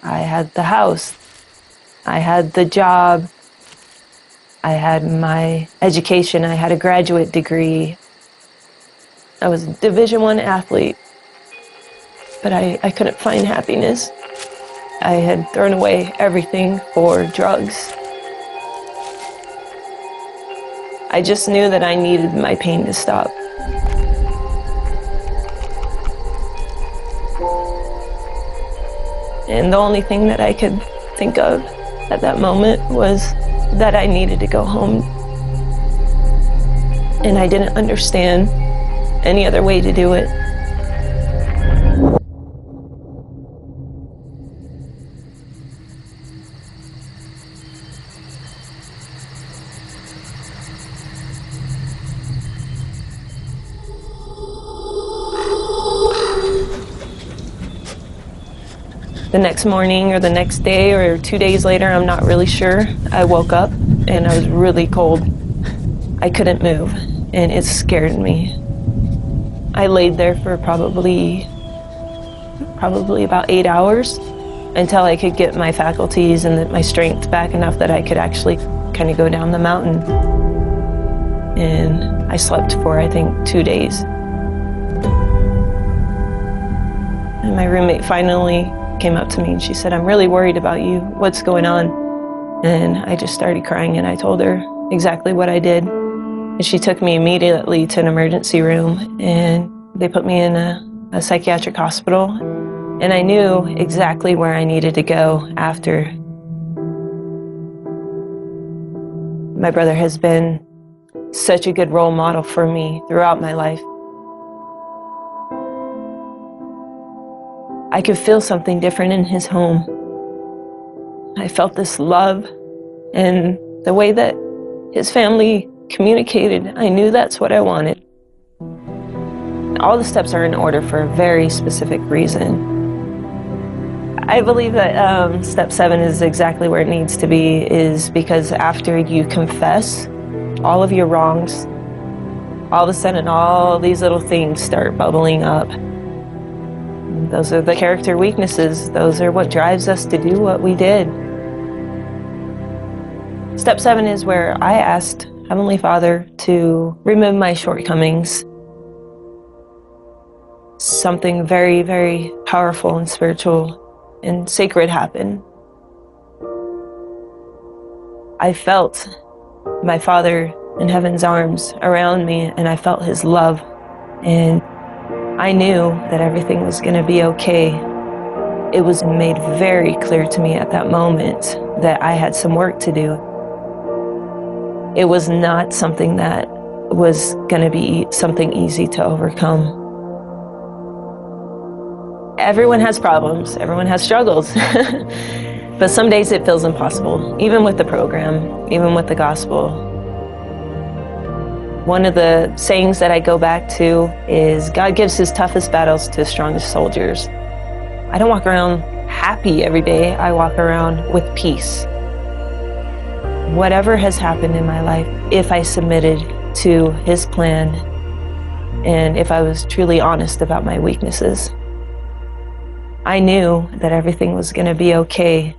I had the house. I had the job. I had my education. I had a graduate degree. I was a Division I athlete. But I couldn't find happiness. I had thrown away everything for drugs. I just knew that I needed my pain to stop. And the only thing that I could think of at that moment was that I needed to go home. And I didn't understand any other way to do it. The next morning or the next day or 2 days later, I'm not really sure, I woke up and I was really cold. I couldn't move and it scared me. I laid there for probably about 8 hours until I could get my faculties and my strength back enough that I could actually kind of go down the mountain. And I slept for, I think, 2 days. And my roommate finally came up to me and she said, "I'm really worried about you. What's going on?" And I just started crying and I told her exactly what I did. And she took me immediately to an emergency room and they put me in a psychiatric hospital. And I knew exactly where I needed to go after. My brother has been such a good role model for me throughout my life. I could feel something different in his home. I felt this love, and the way that his family communicated, I knew that's what I wanted. All the steps are in order for a very specific reason. I believe that step 7 is exactly where it needs to be, is because after you confess all of your wrongs, all of a sudden all these little things start bubbling up. Those are the character weaknesses. Those are what drives us to do what we did. Step 7 is where I asked Heavenly Father to remove my shortcomings. Something very, very powerful and spiritual and sacred happened. I felt my Father in heaven's arms around me, and I felt his love, and I knew that everything was going to be okay. It was made very clear to me at that moment that I had some work to do. It was not something that was going to be something easy to overcome. Everyone has problems, everyone has struggles, but some days it feels impossible, even with the program, even with the gospel. One of the sayings that I go back to is, God gives his toughest battles to his strongest soldiers. I don't walk around happy every day. I walk around with peace. Whatever has happened in my life, if I submitted to his plan and if I was truly honest about my weaknesses, I knew that everything was going to be okay.